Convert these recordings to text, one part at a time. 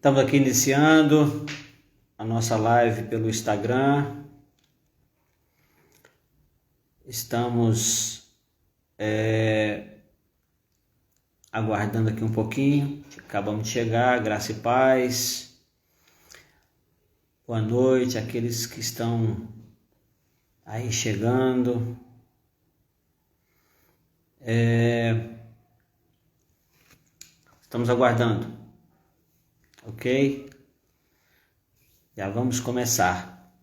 Estamos aqui iniciando a nossa live pelo Instagram. Estamos aguardando aqui um pouquinho. Acabamos de chegar, graça e paz. Boa noite àqueles que estão aí chegando. Estamos aguardando. Ok? Já vamos começar.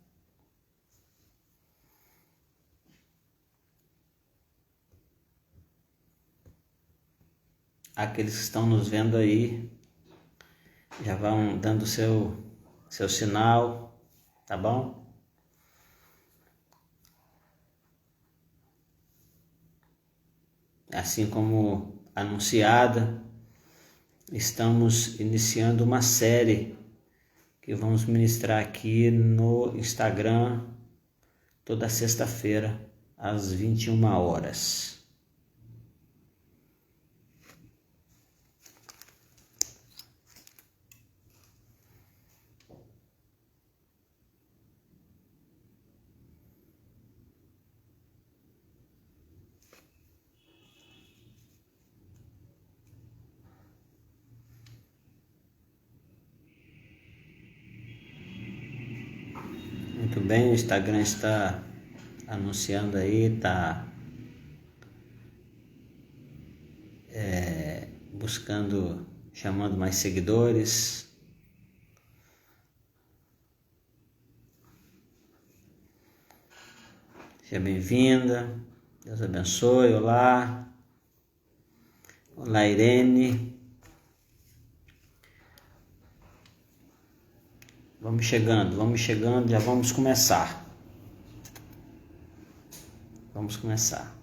Aqueles que estão nos vendo aí, já vão dando seu sinal, tá bom? Assim como anunciada, estamos iniciando uma série que vamos ministrar aqui no Instagram toda sexta-feira às 21 horas. Muito bem, o Instagram está anunciando aí, está buscando, chamando mais seguidores. Seja bem-vinda, Deus abençoe, olá. Olá, Irene. Vamos chegando, já vamos começar. Vamos começar.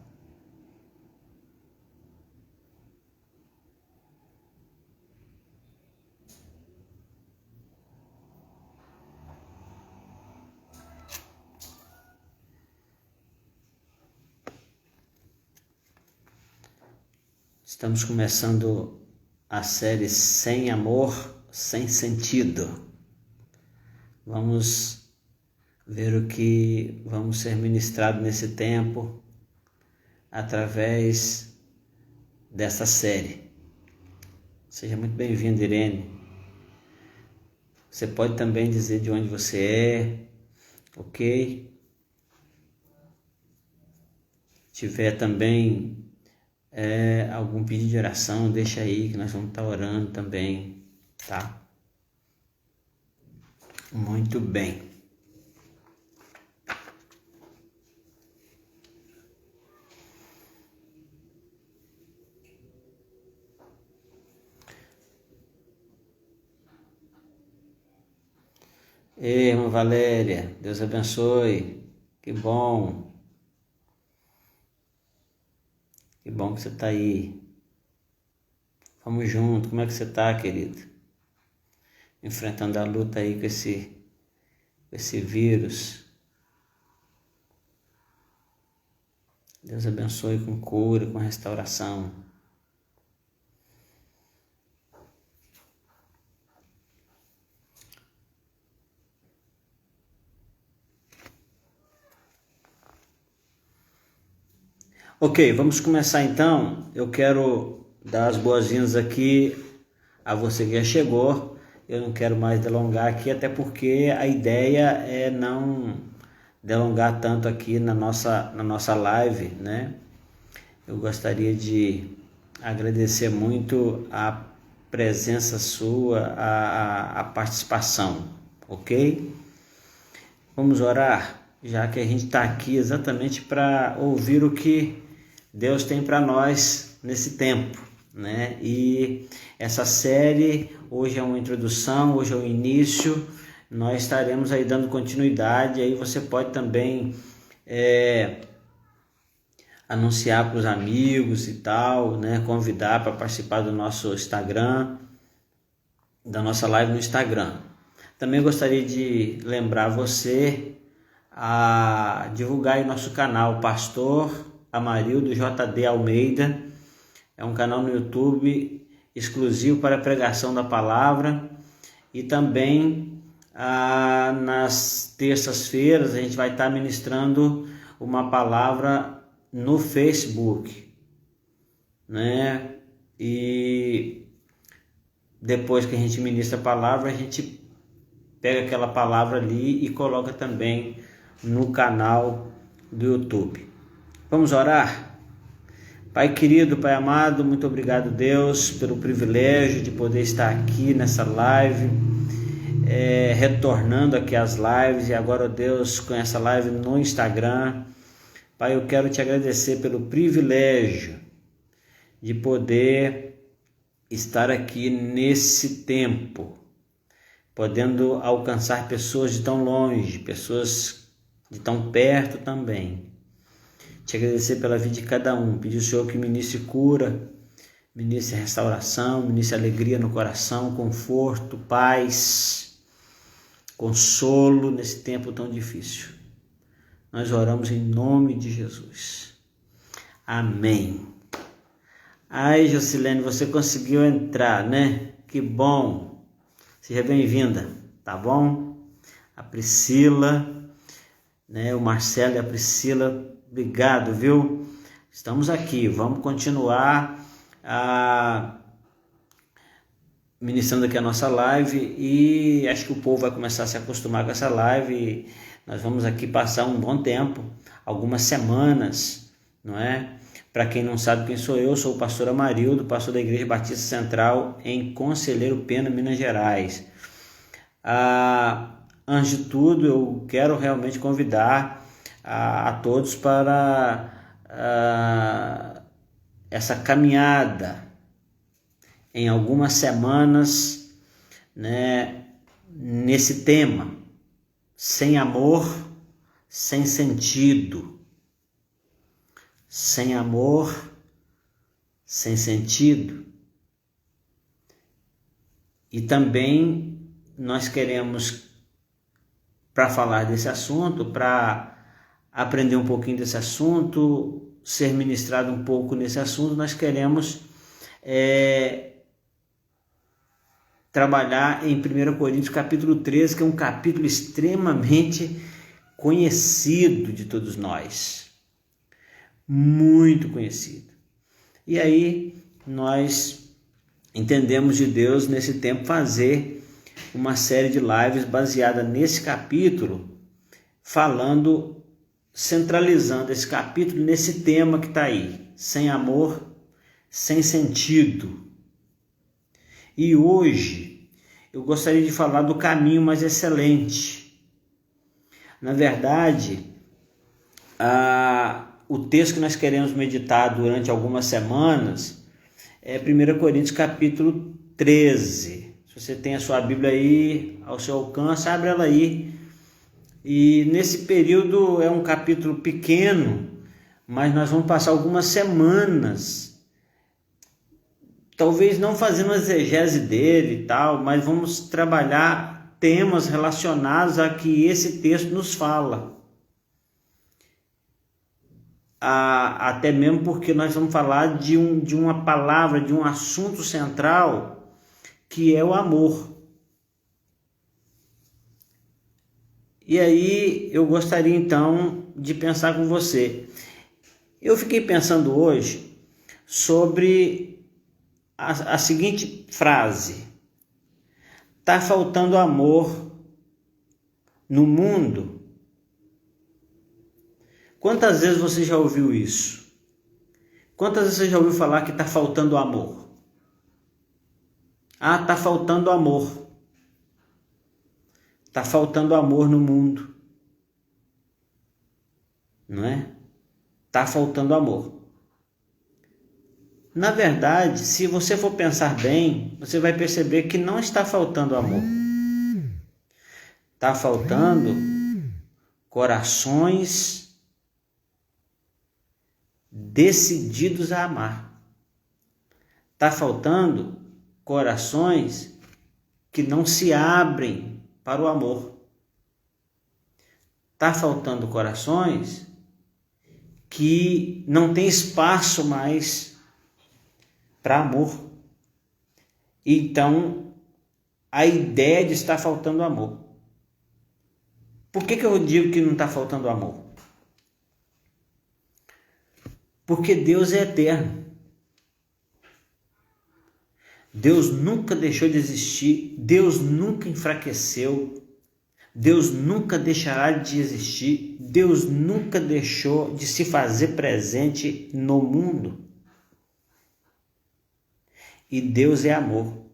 Estamos começando a série Sem Amor, Sem Sentido. Vamos ver o que vamos ser ministrado nesse tempo através dessa série. Seja muito bem-vindo, Irene. Você pode também dizer de onde você é, ok? Se tiver também algum pedido de oração, deixa aí que nós vamos estar orando também, tá? Muito bem. Ei, irmã Valéria, Deus abençoe. Que bom. Que bom que você está aí. Vamos junto. Como é que você está, querido? Enfrentando a luta aí com esse vírus. Deus abençoe com cura, com restauração. Ok, vamos começar então. Eu quero dar as boas-vindas aqui a você que já chegou. Eu não quero mais delongar aqui, até porque a ideia é não delongar tanto aqui na nossa live, né? Eu gostaria de agradecer muito a presença sua, a participação, ok? Vamos orar, já que a gente está aqui exatamente para ouvir o que Deus tem para nós nesse tempo, né? E essa série hoje é uma introdução, hoje é o início. Nós estaremos aí dando continuidade. Aí você pode também anunciar para os amigos e tal, né? Convidar para participar do nosso Instagram, da nossa live no Instagram. Também gostaria de lembrar você a divulgar aí nosso canal, Pastor Amarildo JD Almeida. É um canal no YouTube exclusivo para a pregação da palavra e também nas terças-feiras a gente vai estar ministrando uma palavra no Facebook, né? E depois que a gente ministra a palavra, a gente pega aquela palavra ali e coloca também no canal do YouTube. Vamos orar? Pai querido, Pai amado, muito obrigado, Deus, pelo privilégio de poder estar aqui nessa live, retornando aqui às lives, e agora, Deus, com essa live no Instagram. Pai, eu quero te agradecer pelo privilégio de poder estar aqui nesse tempo, podendo alcançar pessoas de tão longe, pessoas de tão perto também. Te agradecer pela vida de cada um, pedir ao Senhor que ministre cura, ministre restauração, ministre alegria no coração, conforto, paz, consolo nesse tempo tão difícil. Nós oramos em nome de Jesus. Amém. Ai, Jocilene, você conseguiu entrar, né? Que bom. Seja bem-vinda, tá bom? A Priscila, né? O Marcelo e a Priscila, obrigado, viu? Estamos aqui, vamos continuar ministrando aqui a nossa live, e acho que o povo vai começar a se acostumar com essa live, e nós vamos aqui passar um bom tempo, algumas semanas, não é? Para quem não sabe quem sou eu, sou o pastor Amarildo, pastor da Igreja Batista Central em Conselheiro Pena, Minas Gerais. Antes de tudo, eu quero realmente convidar a todos para essa caminhada em algumas semanas, né, nesse tema, sem amor, sem sentido. Sem amor, sem sentido. E também nós queremos, para falar desse assunto, para aprender um pouquinho desse assunto, ser ministrado um pouco nesse assunto, nós queremos trabalhar em 1 Coríntios capítulo 13, que é um capítulo extremamente conhecido de todos nós. Muito conhecido. E aí nós entendemos de Deus nesse tempo fazer uma série de lives baseada nesse capítulo, falando, centralizando esse capítulo nesse tema que está aí, sem amor, sem sentido. E hoje eu gostaria de falar do caminho mais excelente. Na verdade, o texto que nós queremos meditar durante algumas semanas é 1 Coríntios capítulo 13. Se você tem a sua Bíblia aí ao seu alcance, abre ela aí. E nesse período é um capítulo pequeno, mas nós vamos passar algumas semanas, talvez não fazendo exegese dele e tal, mas vamos trabalhar temas relacionados a que esse texto nos fala. Até mesmo porque nós vamos falar de uma palavra, de um assunto central, que é o amor. E aí eu gostaria então de pensar com você. Eu fiquei pensando hoje sobre a seguinte frase: tá faltando amor no mundo? Quantas vezes você já ouviu isso? Quantas vezes você já ouviu falar que está faltando amor? Está faltando amor. Está faltando amor no mundo. Não é? Está faltando amor. Na verdade, se você for pensar bem, você vai perceber que não está faltando amor. Está faltando corações decididos a amar. Está faltando corações que não se abrem para o amor. Está faltando corações que não tem espaço mais para amor. Então, a ideia de estar faltando amor. Por que eu digo que não está faltando amor? Porque Deus é eterno. Deus nunca deixou de existir, Deus nunca enfraqueceu, Deus nunca deixará de existir, Deus nunca deixou de se fazer presente no mundo. E Deus é amor.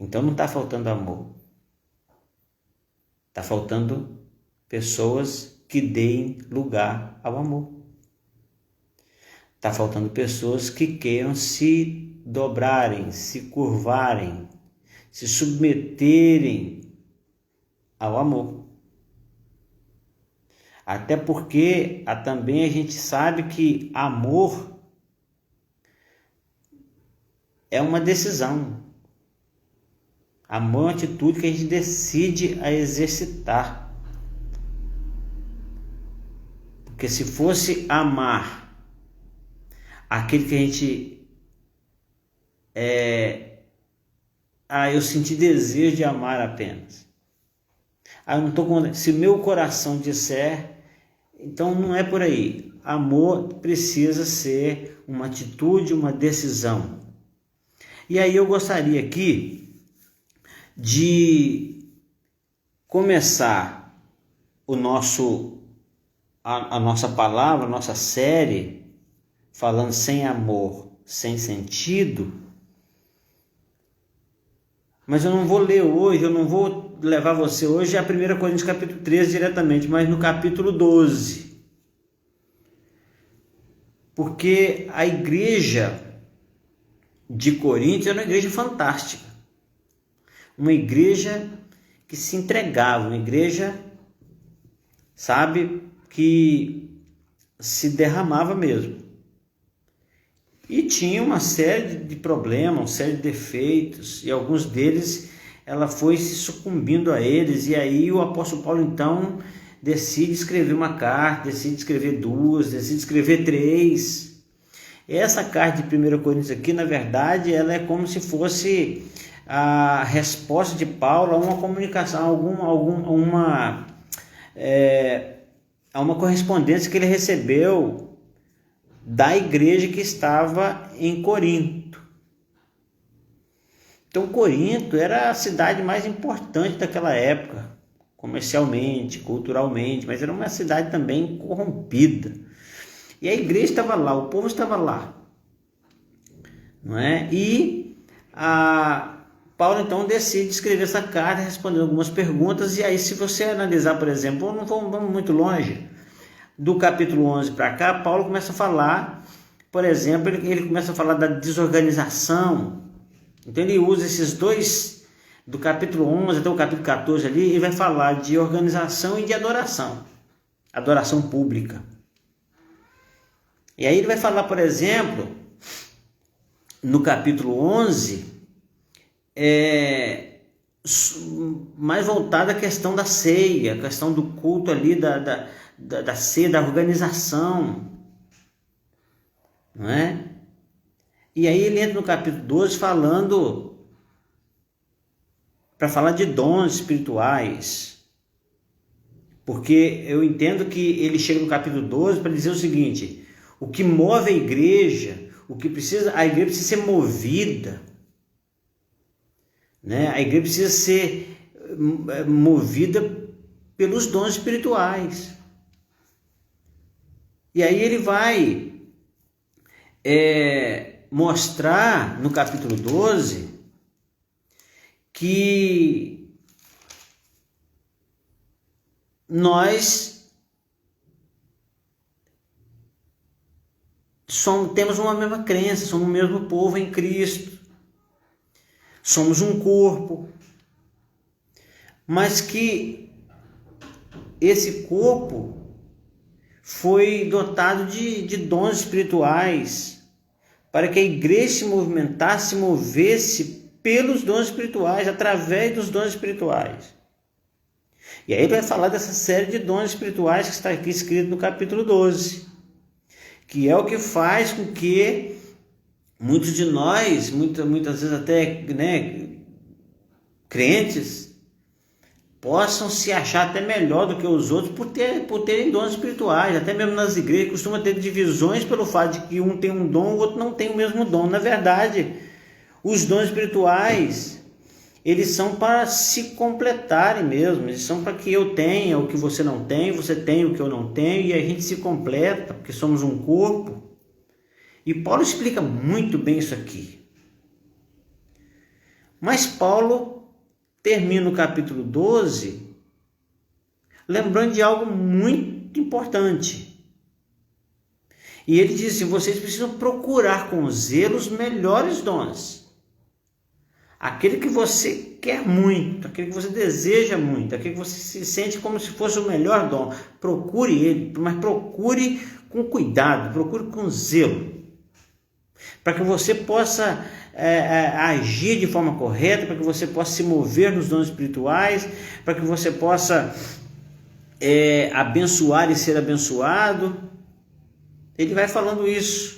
Então não está faltando amor. Está faltando pessoas que deem lugar ao amor. Está faltando pessoas que queiram se dobrarem, se curvarem, se submeterem ao amor. Até porque também a gente sabe que amor é uma decisão. Amor é uma atitude que a gente decide a exercitar. Porque se fosse amar aquele que a gente eu senti desejo de amar apenas. Eu não tô com, se meu coração disser, então não é por aí. Amor precisa ser uma atitude, uma decisão. E aí eu gostaria aqui de começar a nossa palavra, a nossa série, falando sem amor, sem sentido. Mas eu não vou ler hoje, eu não vou levar você hoje a 1 Coríntios capítulo 13 diretamente, mas no capítulo 12. Porque a igreja de Corinto era uma igreja fantástica. Uma igreja que se entregava, uma igreja, sabe, que se derramava mesmo. E tinha uma série de problemas, uma série de defeitos, e alguns deles ela foi se sucumbindo a eles, e aí o apóstolo Paulo então decide escrever uma carta, decide escrever duas, decide escrever três. Essa carta de 1 Coríntios aqui, na verdade, ela é como se fosse a resposta de Paulo a uma comunicação, a uma correspondência que ele recebeu da igreja que estava em Corinto. Então Corinto era a cidade mais importante daquela época, comercialmente, culturalmente, mas era uma cidade também corrompida. E a igreja estava lá, o povo estava lá, não é? E Paulo então decide escrever essa carta, respondendo algumas perguntas. E aí, se você analisar, por exemplo, não vamos muito longe, do capítulo 11 para cá, Paulo começa a falar, por exemplo, ele começa a falar da desorganização. Então ele usa esses dois, do capítulo 11 até o capítulo 14 ali, e vai falar de organização e de adoração pública. E aí ele vai falar, por exemplo, no capítulo 11, mais voltado à questão da ceia, a questão do culto ali, da ceia, da organização, não é? E aí ele entra no capítulo 12 para falar de dons espirituais, porque eu entendo que ele chega no capítulo 12 para dizer o seguinte: o que move a igreja, a igreja precisa ser movida, né? A igreja precisa ser movida pelos dons espirituais. E aí ele vai mostrar no capítulo 12 que nós temos uma mesma crença, somos o mesmo povo em Cristo, somos um corpo, mas que esse corpo foi dotado de dons espirituais para que a igreja se movimentasse, se movesse pelos dons espirituais, através dos dons espirituais. E aí ele vai falar dessa série de dons espirituais que está aqui escrito no capítulo 12, que é o que faz com que muitos de nós, muitas vezes até, né, crentes, possam se achar até melhor do que os outros por terem dons espirituais. Até mesmo nas igrejas costuma ter divisões pelo fato de que um tem um dom, o outro não tem o mesmo dom. Na verdade, os dons espirituais, eles são para se completarem mesmo, eles são para que eu tenha o que você não tem, você tenha o que eu não tenho, e a gente se completa, porque somos um corpo. E Paulo explica muito bem isso aqui. Mas Paulo termina o capítulo 12 lembrando de algo muito importante. E ele diz assim: vocês precisam procurar com zelo os melhores dons. Aquele que você quer muito, aquele que você deseja muito, aquele que você se sente como se fosse o melhor dom. Procure ele, mas procure com cuidado, procure com zelo, para que você possa agir de forma correta, para que você possa se mover nos dons espirituais, para que você possa abençoar e ser abençoado. Ele vai falando isso.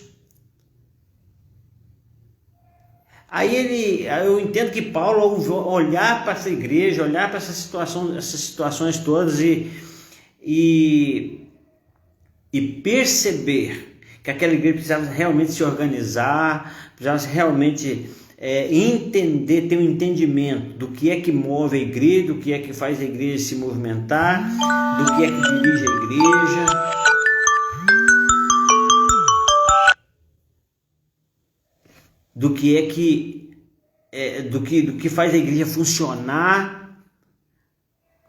Aí eu entendo que Paulo, ao olhar para essa igreja, olhar para essas situações todas e perceber que aquela igreja precisava realmente se organizar, precisava realmente entender, ter um entendimento do que é que move a igreja, do que é que faz a igreja se movimentar, do que é que dirige a igreja. Do que faz a igreja funcionar,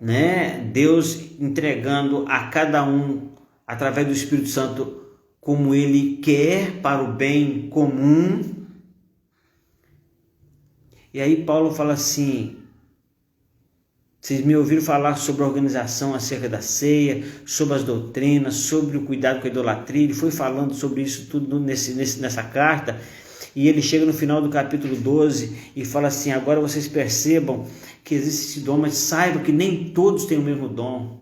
né? Deus entregando a cada um através do Espírito Santo como Ele quer, para o bem comum. E aí Paulo fala assim: vocês me ouviram falar sobre a organização acerca da ceia, sobre as doutrinas, sobre o cuidado com a idolatria. Ele foi falando sobre isso tudo nessa carta. E ele chega no final do capítulo 12 e fala assim: agora vocês percebam que existe esse dom, mas saibam que nem todos têm o mesmo dom.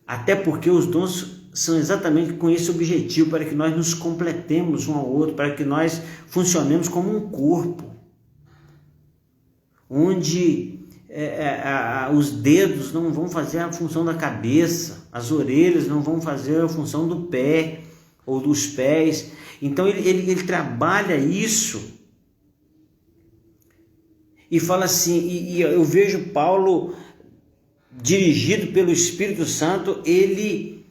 Até porque os dons são exatamente com esse objetivo, para que nós nos completemos um ao outro, para que nós funcionemos como um corpo, onde os dedos não vão fazer a função da cabeça, as orelhas não vão fazer a função do pé ou dos pés. Então ele trabalha isso e fala assim, e eu vejo Paulo dirigido pelo Espírito Santo, ele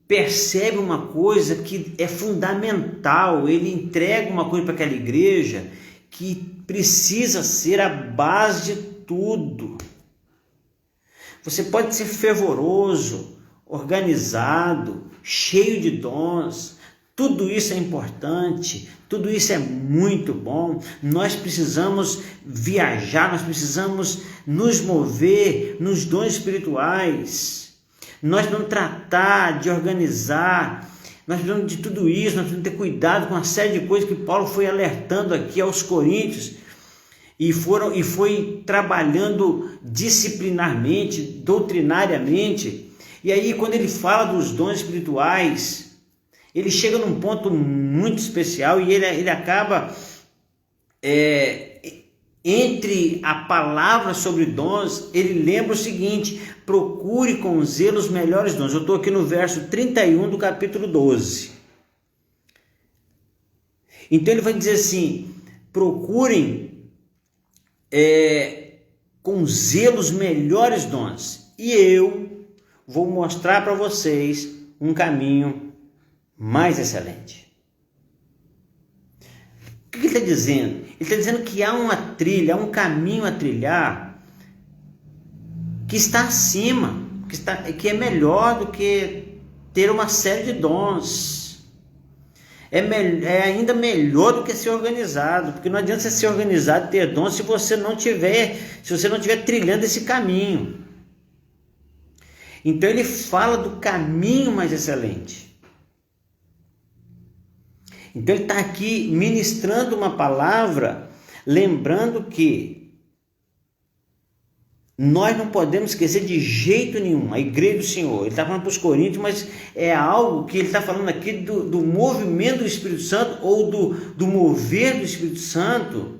percebe uma coisa que é fundamental, ele entrega uma coisa para aquela igreja que precisa ser a base de tudo. Você pode ser fervoroso, organizado, cheio de dons, tudo isso é importante, tudo isso é muito bom. Nós precisamos viajar, nós precisamos nos mover nos dons espirituais. Nós precisamos tratar de organizar, nós precisamos de tudo isso, nós precisamos ter cuidado com uma série de coisas que Paulo foi alertando aqui aos Coríntios e foi trabalhando disciplinarmente, doutrinariamente. E aí, quando ele fala dos dons espirituais, ele chega num ponto muito especial e ele acaba entre a palavra sobre dons, ele lembra o seguinte: procure com zelo os melhores dons. Eu estou aqui no verso 31 do capítulo 12. Então ele vai dizer assim: procurem com zelo os melhores dons, e eu vou mostrar para vocês um caminho mais excelente. O que ele está dizendo? Ele está dizendo que há uma trilha, há um caminho a trilhar que está acima, que é melhor do que ter uma série de dons. É ainda melhor do que ser organizado, porque não adianta você ser organizado e ter dons se você não tiver trilhando esse caminho. Então ele fala do caminho mais excelente. Então ele está aqui ministrando uma palavra, lembrando que nós não podemos esquecer de jeito nenhum a igreja do Senhor. Ele está falando para os coríntios, mas é algo que ele está falando aqui do movimento do Espírito Santo, ou do mover do Espírito Santo,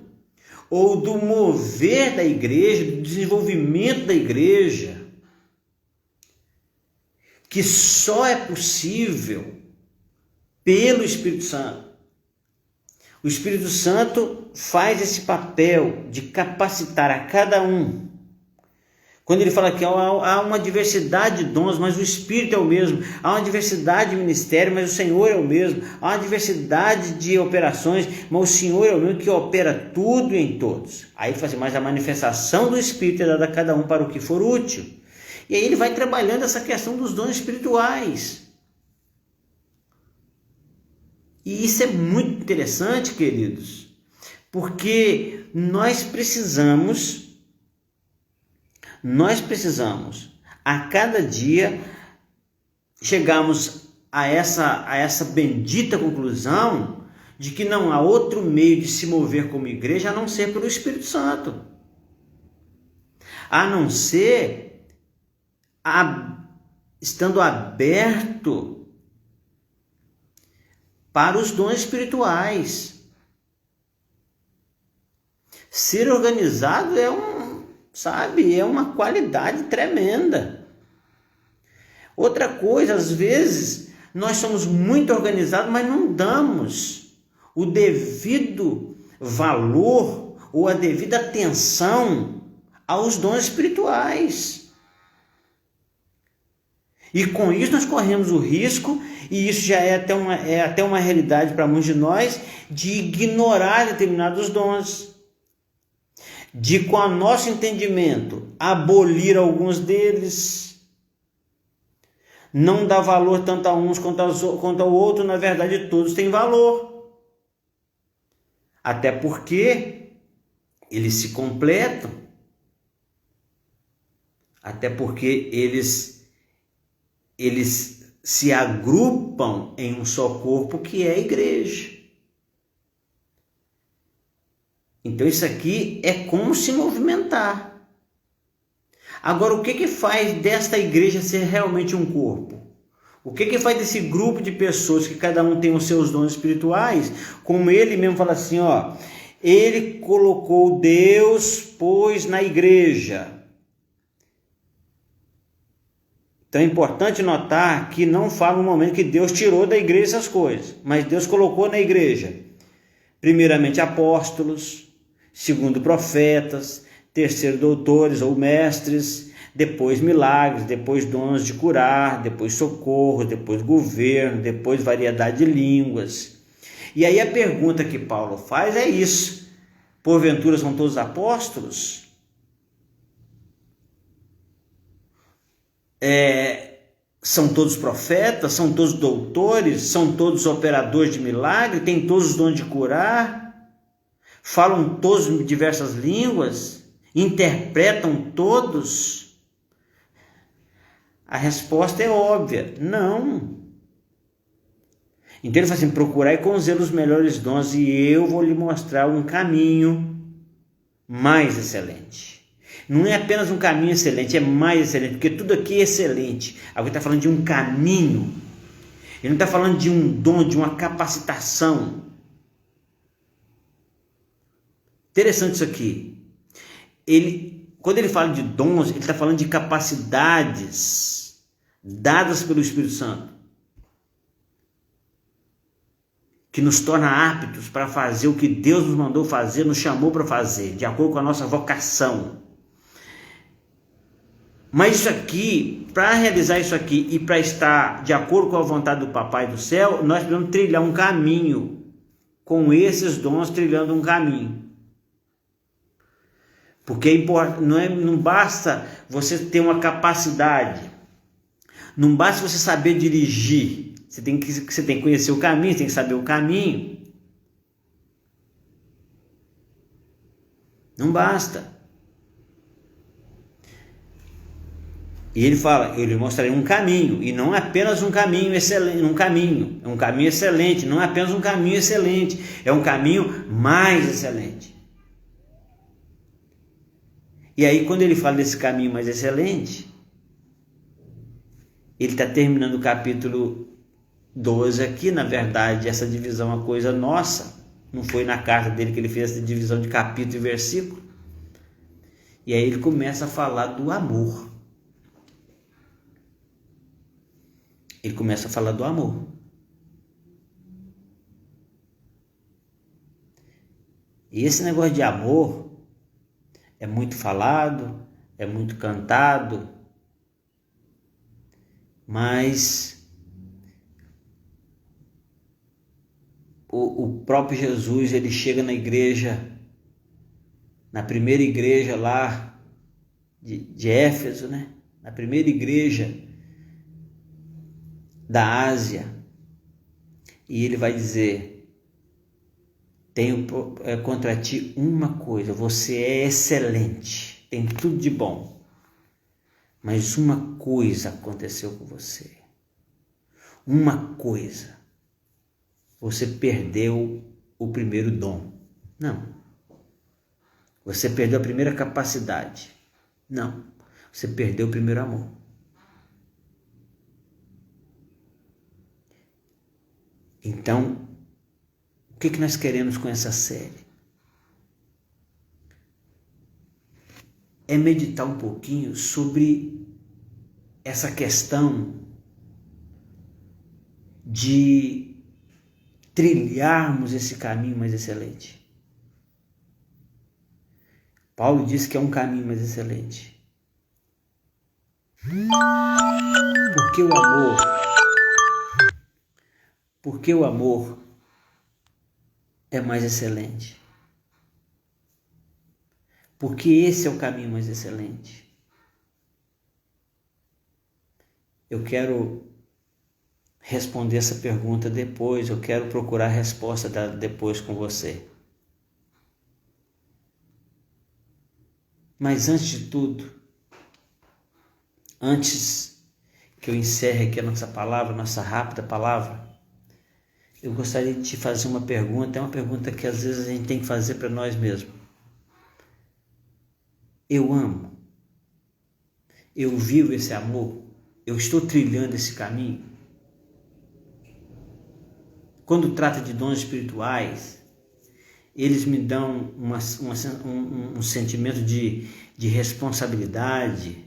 ou do mover da igreja, do desenvolvimento da igreja, que só é possível pelo Espírito Santo. O Espírito Santo faz esse papel de capacitar a cada um. Quando ele fala que há uma diversidade de dons, mas o Espírito é o mesmo. Há uma diversidade de ministério, mas o Senhor é o mesmo. Há uma diversidade de operações, mas o Senhor é o mesmo que opera tudo em todos. Aí ele fala assim, mas a manifestação do Espírito é dada a cada um para o que for útil. E aí ele vai trabalhando essa questão dos dons espirituais. E isso é muito interessante, queridos, porque nós precisamos a cada dia chegarmos a essa bendita conclusão de que não há outro meio de se mover como igreja a não ser pelo Espírito Santo, a não ser estando aberto para os dons espirituais. Ser organizado é uma qualidade tremenda. Outra coisa, às vezes, nós somos muito organizados, mas não damos o devido valor ou a devida atenção aos dons espirituais. E com isso nós corremos o risco, e isso já é até uma realidade para muitos de nós, de ignorar determinados dons, de, com o nosso entendimento, abolir alguns deles, não dar valor tanto a uns quanto ao outro. Na verdade, todos têm valor, até porque eles se completam, até porque eles se agrupam em um só corpo, que é a igreja. Então isso aqui é como se movimentar. Agora, o que faz desta igreja ser realmente um corpo? O que faz desse grupo de pessoas que cada um tem os seus dons espirituais? Como ele mesmo fala assim, ele colocou Deus, pois, na igreja. Então é importante notar que não fala no momento que Deus tirou da igreja essas coisas, mas Deus colocou na igreja, primeiramente apóstolos, segundo profetas, terceiro doutores ou mestres, depois milagres, depois dons de curar, depois socorro, depois governo, depois variedade de línguas. E aí a pergunta que Paulo faz é isso: porventura são todos apóstolos? São todos profetas? São todos doutores? São todos operadores de milagre? Têm todos os dons de curar? Falam todos diversas línguas? Interpretam todos? A resposta é óbvia: não. Então ele fala assim: procurai com zelo os melhores dons, e eu vou lhe mostrar um caminho mais excelente. Não é apenas um caminho excelente, é mais excelente, porque tudo aqui é excelente. Agora está falando de um caminho. Ele não está falando de um dom, de uma capacitação. Interessante isso aqui. Quando ele fala de dons, ele está falando de capacidades dadas pelo Espírito Santo, que nos torna aptos para fazer o que Deus nos mandou fazer, nos chamou para fazer, de acordo com a nossa vocação. Mas isso aqui, para realizar isso aqui e para estar de acordo com a vontade do Papai do Céu, nós precisamos trilhar um caminho, com esses dons trilhando um caminho. Porque não basta você ter uma capacidade, não basta você saber dirigir, você tem que conhecer o caminho, você tem que saber o caminho. Não basta. E ele fala: eu lhe mostrarei um caminho, e não apenas um caminho excelente, é um caminho excelente, não é apenas um caminho excelente, é um caminho mais excelente. E aí, quando ele fala desse caminho mais excelente, ele está terminando o capítulo 12 aqui. Na verdade, essa divisão é uma coisa nossa. Não foi na carta dele que ele fez essa divisão de capítulo e versículo. E aí ele começa a falar do amor. Ele começa a falar do amor. E esse negócio de amor é muito falado, é muito cantado, mas o próprio Jesus, ele chega na igreja, na primeira igreja lá de Éfeso, né? Na primeira igreja da Ásia, e ele vai dizer: tenho contra ti uma coisa, você é excelente, tem tudo de bom, mas uma coisa aconteceu com você, uma coisa, você perdeu o primeiro dom. Não. Você perdeu a primeira capacidade. Não. Você perdeu o primeiro amor. Então, o que nós queremos com essa série? É meditar um pouquinho sobre essa questão de trilharmos esse caminho mais excelente. Paulo diz que é um caminho mais excelente. Porque o amor, porque o amor é mais excelente. Porque esse é o caminho mais excelente. Eu quero responder essa pergunta depois, eu quero procurar a resposta dela depois com você. Mas antes de tudo, antes que eu encerre aqui a nossa palavra, nossa rápida palavra, eu gostaria de te fazer uma pergunta, é uma pergunta que às vezes a gente tem que fazer para nós mesmos. Eu amo? Eu vivo esse amor? Eu estou trilhando esse caminho? Quando trata de dons espirituais, eles me dão um sentimento de responsabilidade,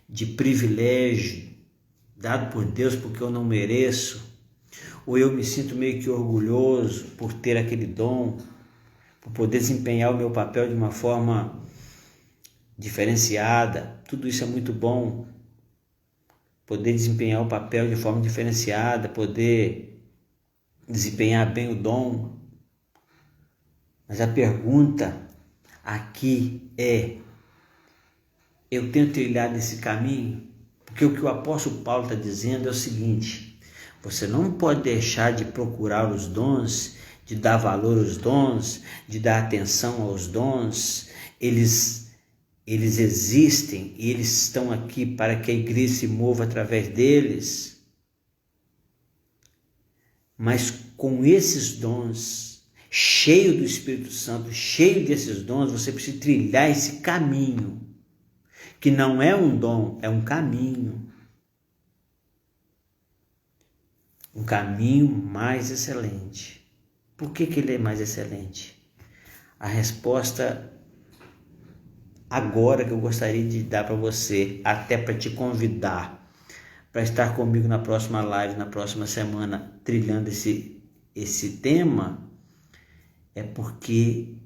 de privilégio, dado por Deus porque eu não mereço, ou eu me sinto meio que orgulhoso por ter aquele dom, por poder desempenhar o meu papel de uma forma diferenciada. Tudo isso é muito bom, poder desempenhar o papel de forma diferenciada, poder desempenhar bem o dom. Mas a pergunta aqui é: eu tenho trilhado esse caminho? Porque o que o apóstolo Paulo está dizendo é o seguinte: você não pode deixar de procurar os dons, de dar valor aos dons, de dar atenção aos dons. Eles existem e eles estão aqui para que a igreja se mova através deles. Mas com esses dons, cheio do Espírito Santo, cheio desses dons, você precisa trilhar esse caminho, que não é um dom, é um caminho. Um caminho mais excelente. Por que ele é mais excelente? A resposta agora que eu gostaria de dar para você, até para te convidar para estar comigo na próxima live, na próxima semana, trilhando esse tema, é porque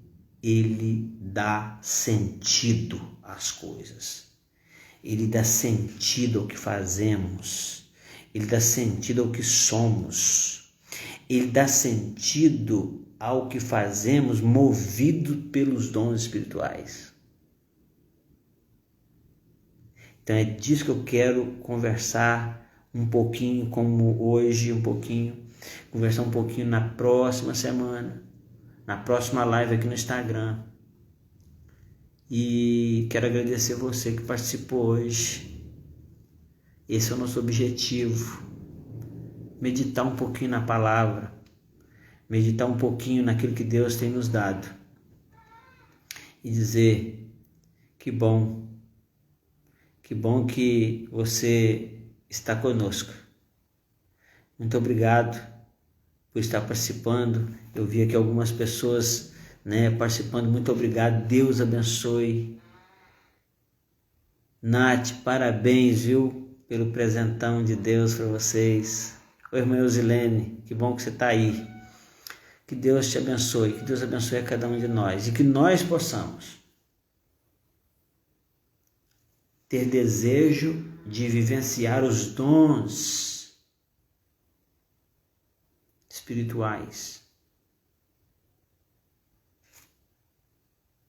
ele dá sentido às coisas. Ele dá sentido ao que fazemos. Ele dá sentido ao que somos. Ele dá sentido ao que fazemos movido pelos dons espirituais. Então é disso que eu quero conversar um pouquinho, como hoje, conversar um pouquinho na próxima semana, na próxima live aqui no Instagram. E quero agradecer você que participou hoje. Esse é o nosso objetivo: meditar um pouquinho na palavra, meditar um pouquinho naquilo que Deus tem nos dado e dizer Que bom. Que bom que você está conosco. Muito obrigado por estar participando. Eu vi aqui algumas pessoas, participando. Muito obrigado. Deus abençoe. Nath, parabéns, viu? Pelo presentão de Deus para vocês. Oi, irmã Eusilene, que bom que você está aí. Que Deus te abençoe, que Deus abençoe a cada um de nós e que nós possamos ter desejo de vivenciar os dons espirituais,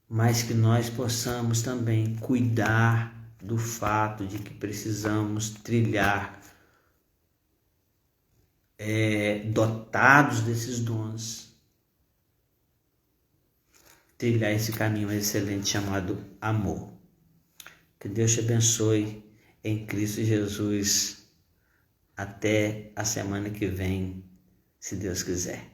mas que nós possamos também cuidar do fato de que precisamos trilhar, dotados desses dons, trilhar esse caminho excelente chamado amor. Que Deus te abençoe em Cristo Jesus. Até a semana que vem, se Deus quiser.